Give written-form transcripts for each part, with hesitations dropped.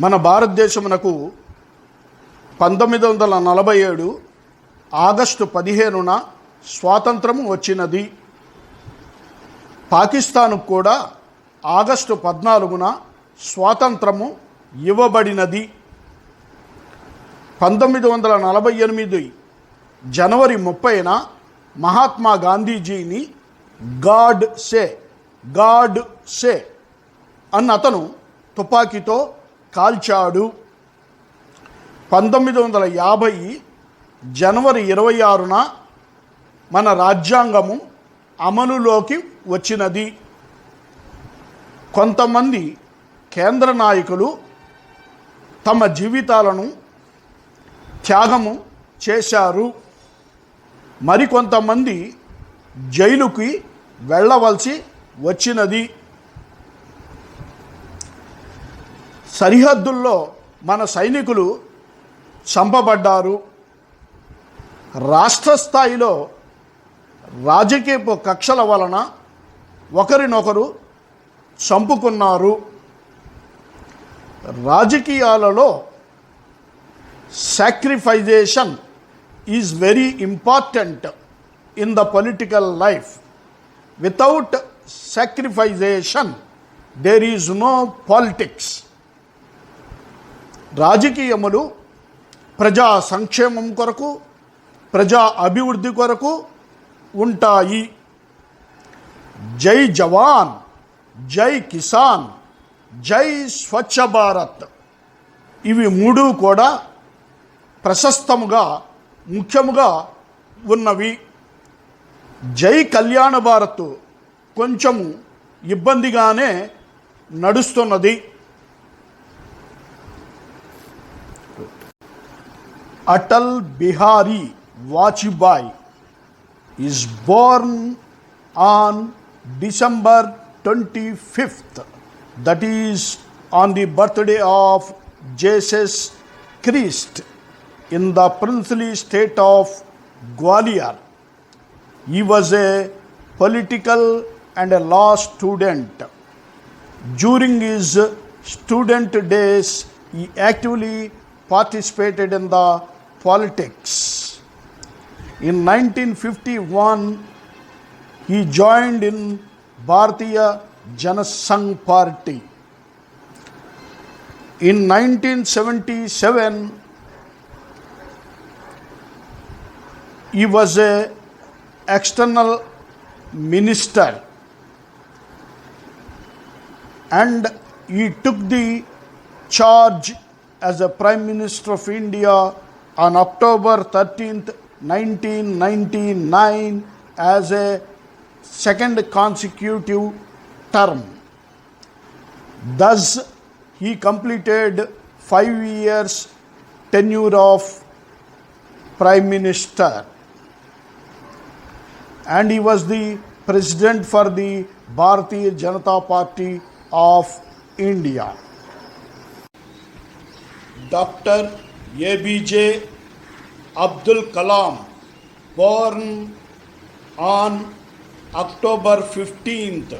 మన భారతదేశమునకు 1947 ఆగస్టు 15న స్వాతంత్రము వచ్చినది. పాకిస్తాన్కు కూడా ఆగస్టు 14న స్వాతంత్రము ఇవ్వబడినది. 1948 జనవరి 30న మహాత్మా గాంధీజీని గాడ్ సే అన్న అతను తుపాకీతో కాల్చాడు. 1950 జనవరి 26న మన రాజ్యాంగము అమలులోకి వచ్చినది. కొంతమంది కేంద్ర నాయకులు తమ జీవితాలను త్యాగము చేశారు. మరికొంతమంది జైలుకి వెళ్ళవలసి వచ్చినది. సరిహద్దుల్లో మన సైనికులు చంపబడ్డారు. రాష్ట్ర స్థాయిలో రాజకీయ కక్షల వలన ఒకరినొకరు చంపుకున్నారు. రాజకీయాలలో sacrifization is very important in the political life. Without sacrifization there is no politics. రాజకీయములు ప్రజా సంక్షేమం కొరకు, ప్రజా అభివృద్ధి కొరకు ఉంటాయి. జై జవాన్, జై కిసాన్, జై స్వచ్ఛ భారత్, ఇవి మూడు కూడా ప్రశస్తముగా ముఖ్యముగా ఉన్నవి. జై కళ్యాణ భారత్ కొంచెము ఇబ్బందిగానే నడుస్తున్నది. Atal Bihari Vajpayee is born on December 25th, that is on the birthday of Jesus Christ, in the princely state of Gwalior. He was a political and a law student. During his student days, he actively participated in the politics. In 1951, he joined in Bharatiya Janasangh Party. In 1977, he was a external minister and he took the charge as a Prime Minister of India on October 13th, 1999 as a second consecutive term. Thus, he completed 5 years tenure of Prime Minister and he was the President for the Bharatiya Janata Party of India. Dr. ABJ Abdul Kalam, born on October 15th,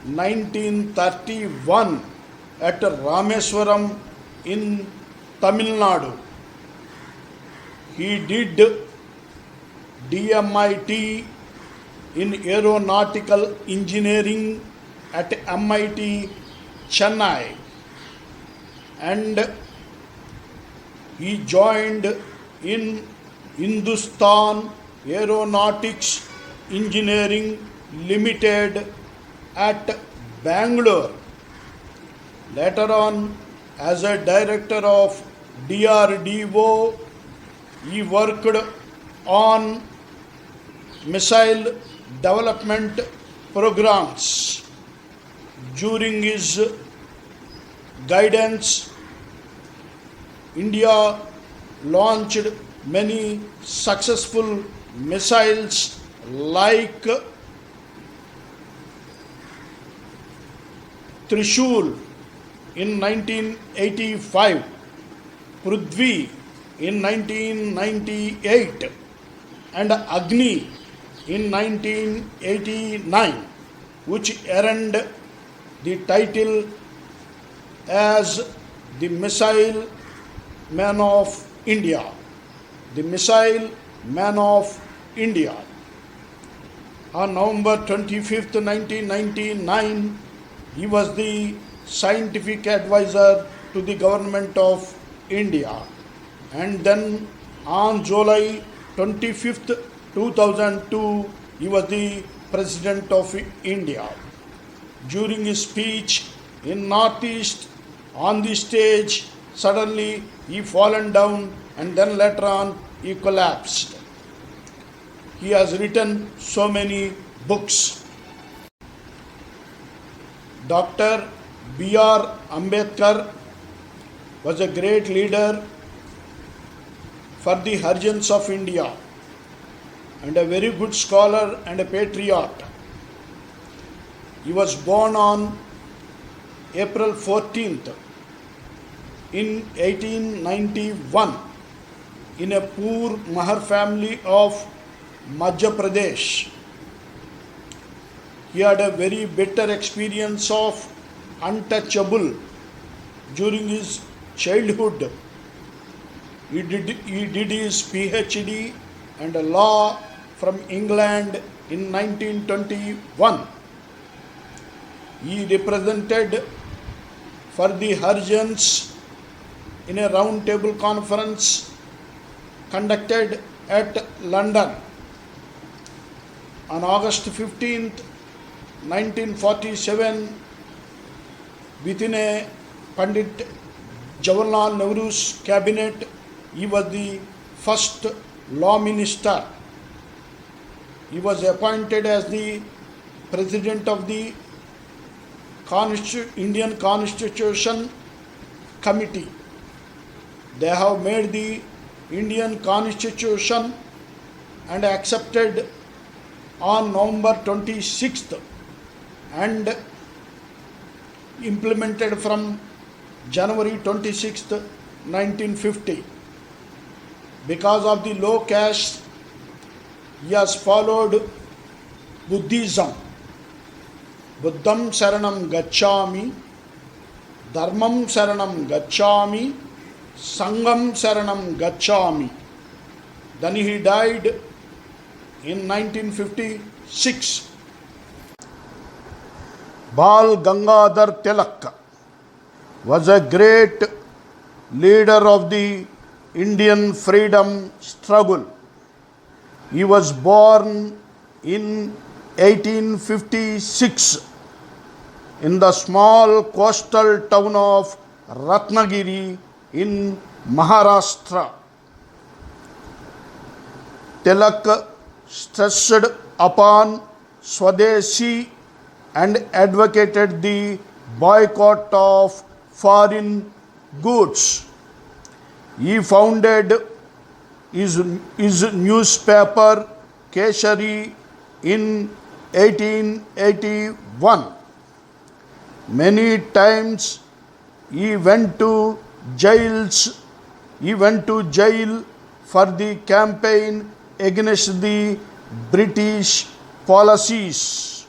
1931 at Rameswaram in Tamil Nadu. He did DMIT in Aeronautical Engineering at MIT Chennai and he joined in Hindustan Aeronautics Engineering Limited at Bangalore. Later on, as a director of DRDO, he worked on missile development programs. During his guidance, India launched many successful missiles like Trishul in 1985, Prithvi in 1998 and Agni in 1989, which earned the title as the Missile Man of India. The Missile Man of India. On November 25th, 1999, he was the scientific advisor to the government of India. And then on July 25th, 2002, he was the President of India. During his speech in Northeast on the stage, suddenly he fallen down and then later on he collapsed. He has written so many books. Dr. B.R. Ambedkar was a great leader for the Harijans of India and a very good scholar and a patriot. He was born on April 14th in 1891 in a poor Mahar family of Madhya Pradesh. He had a very bitter experience of untouchable during his childhood. He did his PhD and law from England in 1921. He represented for the Harijans in a round table conference conducted at London. On August 15th, 1947, within a Pandit Jawaharlal Nehru's cabinet, he was the first law minister. He was appointed as the president of the Indian Constitution Committee. They have made the Indian Constitution and accepted on November 26th and implemented from January 26th, 1950. Because of the low caste, he has followed Buddhism. Buddham Saranam Gacchami, Dharmam Saranam Gacchami, Sangam Saranam Gacchami. Then he died in 1956. Bal Gangadhar Tilak was a great leader of the Indian freedom struggle. He was born in 1856 in the small coastal town of Ratnagiri in Maharashtra. Tilak stressed upon Swadeshi and advocated the boycott of foreign goods. He founded his newspaper Keshari in 1881. Many times he went to jail for the campaign against the British policies.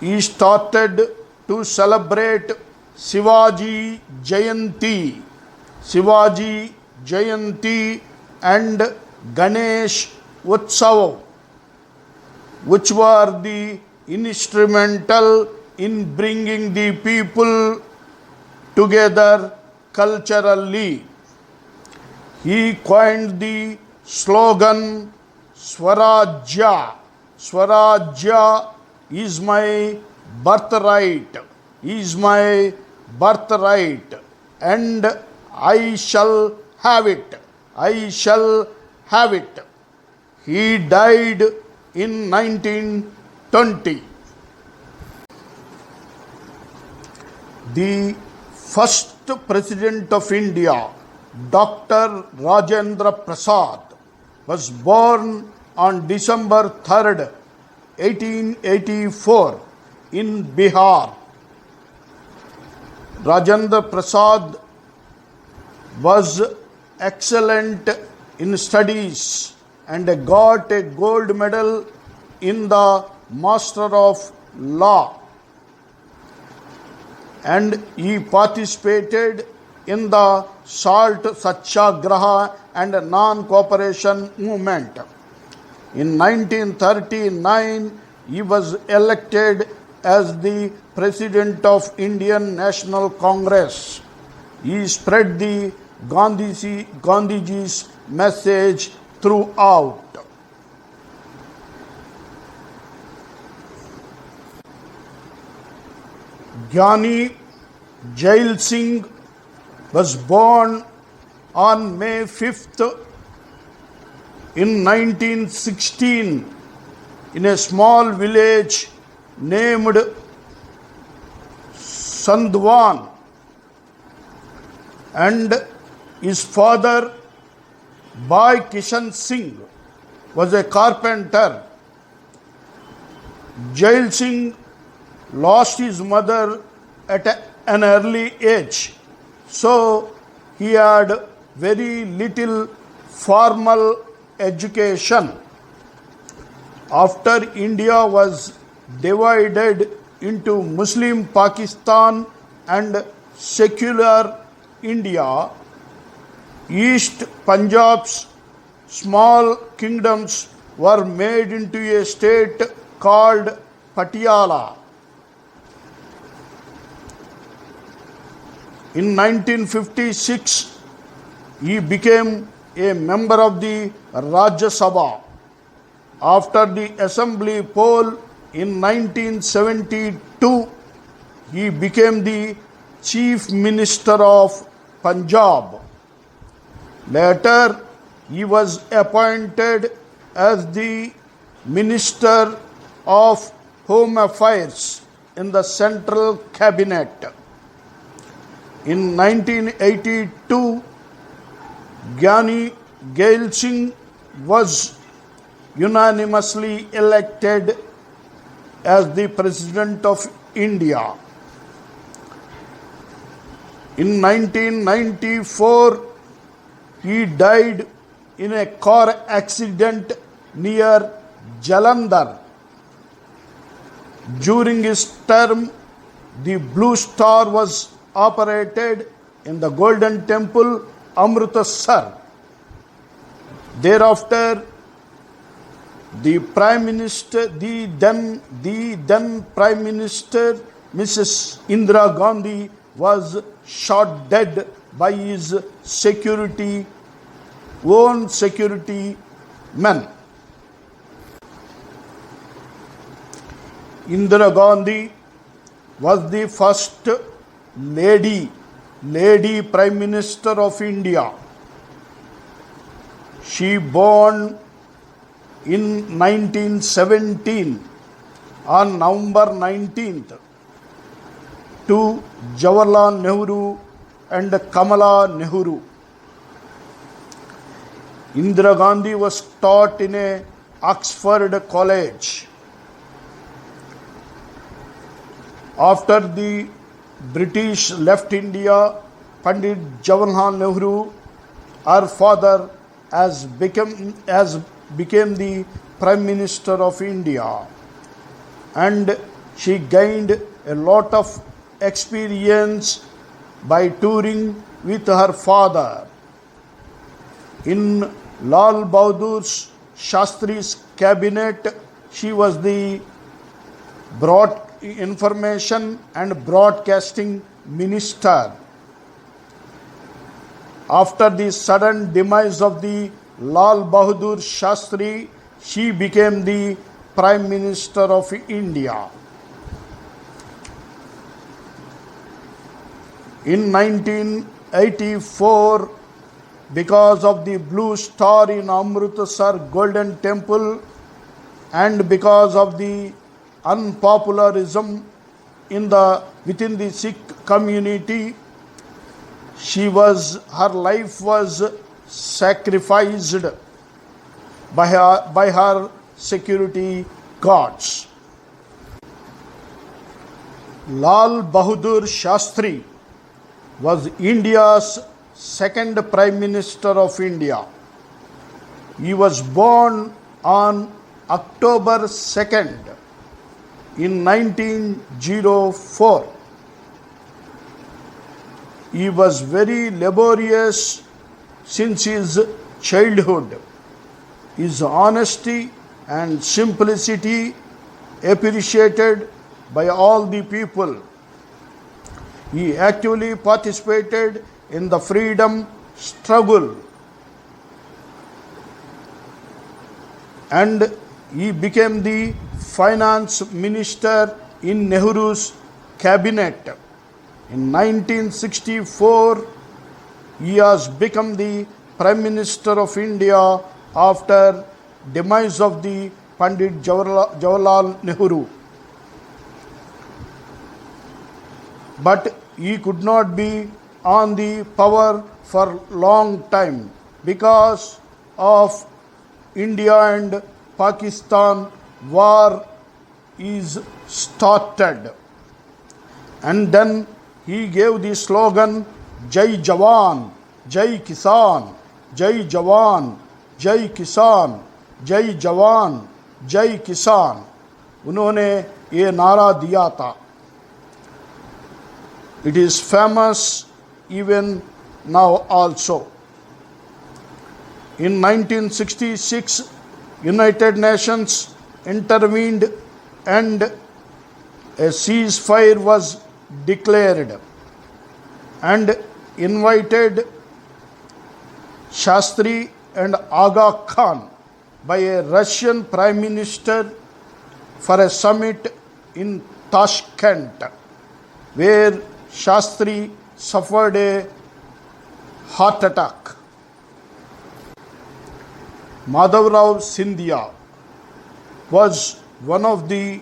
He started to celebrate Shivaji Jayanti and Ganesh Utsav, which were the instrumental in bringing the people together culturally. He coined the slogan Swarajya. Swarajya is my birthright, and I shall have it. He died in 1920. The first President of India, Dr. Rajendra Prasad, was born on December 3rd, 1884 in Bihar. Rajendra Prasad was excellent in studies and got a gold medal in the Master of Law. and he participated in the Salt Satyagraha and non-cooperation movement. In 1939, he was elected as the President of Indian National Congress. He spread the Gandhiji's message throughout. Gyani Jail Singh was born on May 5th in 1916 in a small village named Sandwan, and his father, Bhai Kishan Singh, was a carpenter. Jail Singh lost his mother at an early age, so he had very little formal education. After India was divided into Muslim Pakistan and secular India, East Punjab's small kingdoms were made into a state called Patiala. In 1956, he became a member of the Rajya Sabha. After the assembly poll in 1972, he became the Chief Minister of Punjab. Later, he was appointed as the Minister of Home Affairs in the Central Cabinet. In 1982, Gyani Jail Singh was unanimously elected as the President of India. In 1994, he died in a car accident near Jalandhar. During his term, the Blue Star was operated in the Golden Temple, Amritsar. Thereafter, the then Prime Minister, Mrs. Indira Gandhi, was shot dead by his own security men. Indira Gandhi was the first lady Prime Minister of India. She born in 1917 on November 19th to Jawaharlal Nehru and Kamala Nehru. Indira Gandhi was taught in a Oxford College. After the British left India, Pandit Jawaharlal Nehru, her father, became the Prime Minister of India, and she gained a lot of experience by touring with her father. In Lal Bahadur Shastri's cabinet, she was the Information and Broadcasting Minister. After the sudden demise of the Lal Bahadur Shastri, she became the Prime Minister of India. In 1984, because of the Blue Star in Amritsar Golden Temple and because of the unpopularism within the Sikh community, her life was sacrificed by her security guards. Lal Bahadur Shastri was India's second Prime Minister of India. He was born on October 2nd in 1904. He was very laborious since his childhood. His honesty and simplicity appreciated by all the people. He actively participated in the freedom struggle, and he became the finance minister in Nehru's cabinet. In 1964, he has become the Prime Minister of India after demise of the Pandit Jawaharlal Nehru. But he could not be on the power for long time because of India and Pakistan war is started. And then he gave the slogan Jai Jawan, Jai Kisan, Jai Jawan, Jai Kisan, Jai Jawan, Jai Kisan. उन्होंने ये नारा दिया था. It is famous even now also. In 1966, United Nations intervened and a ceasefire was declared and invited Shastri and Aga Khan by a Russian Prime Minister for a summit in Tashkent, where Shastri suffered a heart attack. Madhavrao Sindhya was one of the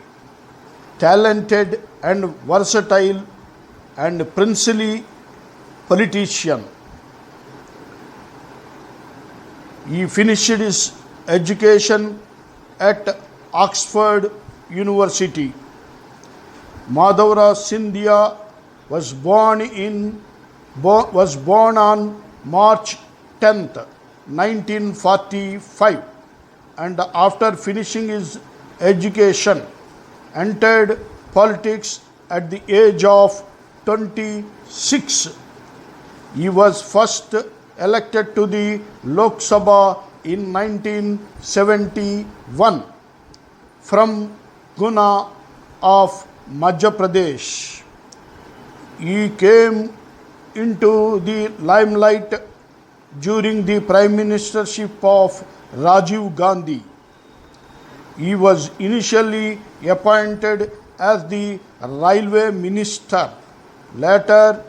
talented and versatile and princely politician. He finished his education at Oxford University. Madhavrao Sindhya was born on March 10th, 1945, and after finishing his education, entered politics at the age of 26. He was first elected to the Lok Sabha in 1971 from Guna of Madhya Pradesh. He came into the limelight during the prime ministership of Rajiv Gandhi. He was initially appointed as the railway minister. Later,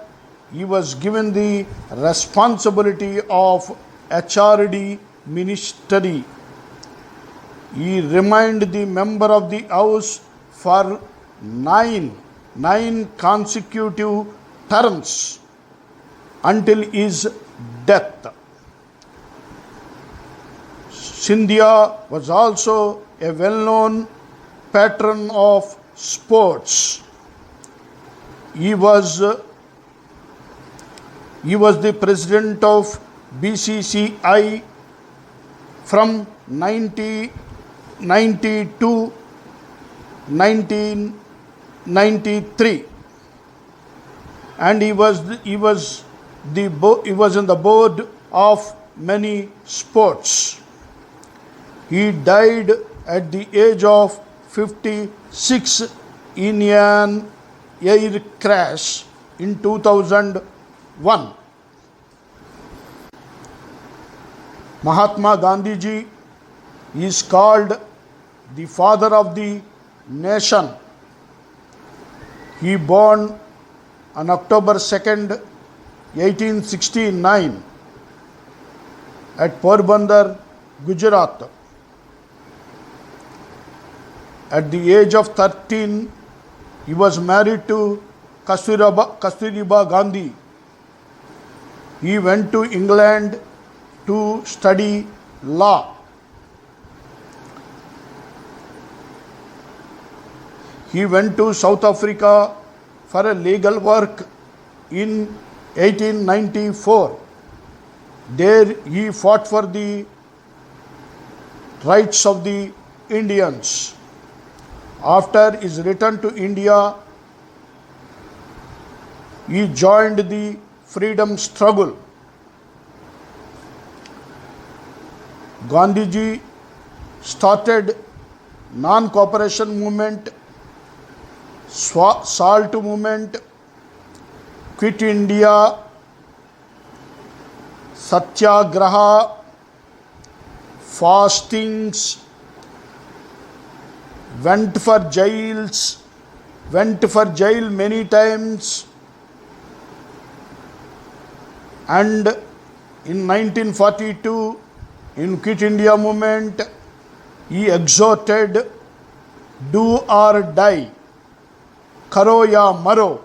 he was given the responsibility of HRD ministry. He remained the member of the House for nine consecutive terms until his death. Sindhya was also a well-known patron of sports. He was the president of BCCI from 1990 to 1993, and he was in the board of many sports. He died at the age of 56 in an air crash in 2001. Mahatma Gandhi ji is called the father of the nation. He born on October 2nd, 1869 at Porbandar, Gujarat. At the age of 13, he was married to Kasturiba Gandhi. He went to England to study law. He went to South Africa for a legal work in 1894. There he fought for the rights of the Indians. After his return to India, he joined the freedom struggle. Gandhiji started non-cooperation movement, salt movement, quit India, satyagraha, fastings, went for jail many times, and in 1942 in Quit India movement he exhorted do or die, karo ya maro.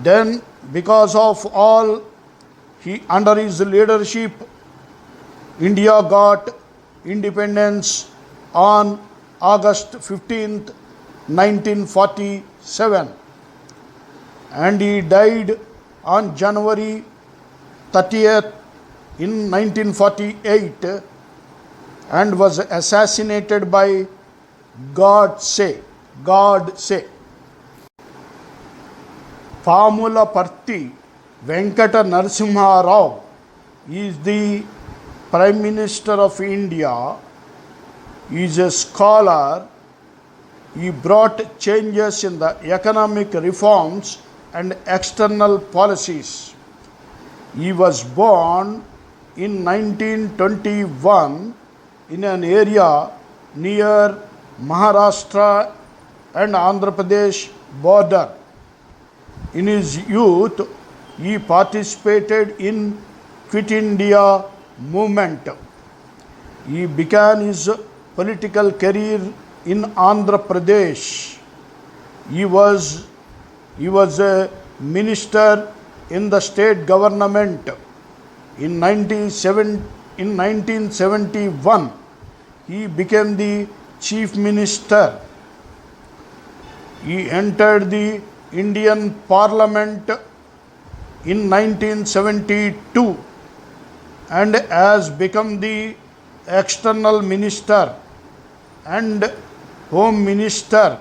Then because of all under his leadership, India got independence on August 15th, 1947, and he died on January 30th in 1948 and was assassinated by Godse. Pamulaparthi Venkata Narasimha Rao is the Prime Minister of India. He is a scholar. He brought changes in the economic reforms and external policies. He was born in 1921 in an area near Maharashtra and Andhra Pradesh border. In his youth, he participated in Quit India movement. He began his political career in Andhra Pradesh. He was a minister in the state government. In 1971, he became the chief minister. He entered the Indian Parliament in 1972 and has become the external minister and home minister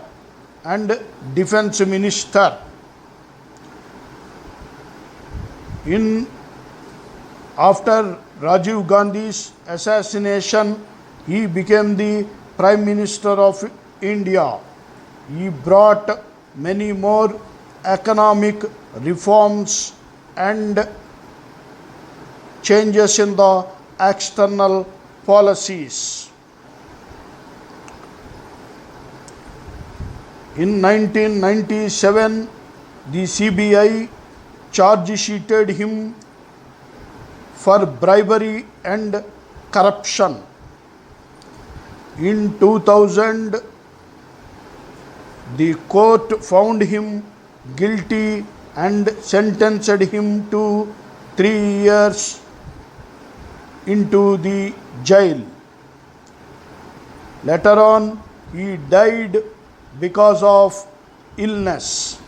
and defense minister. After Rajiv Gandhi's assassination, he became the Prime Minister of India. He brought many more economic reforms and changes in the external policies. In 1997, the CBI charge sheeted him for bribery and corruption. In 2000, the court found him guilty and sentenced him to 3 years into the jail. Later on, he died because of illness.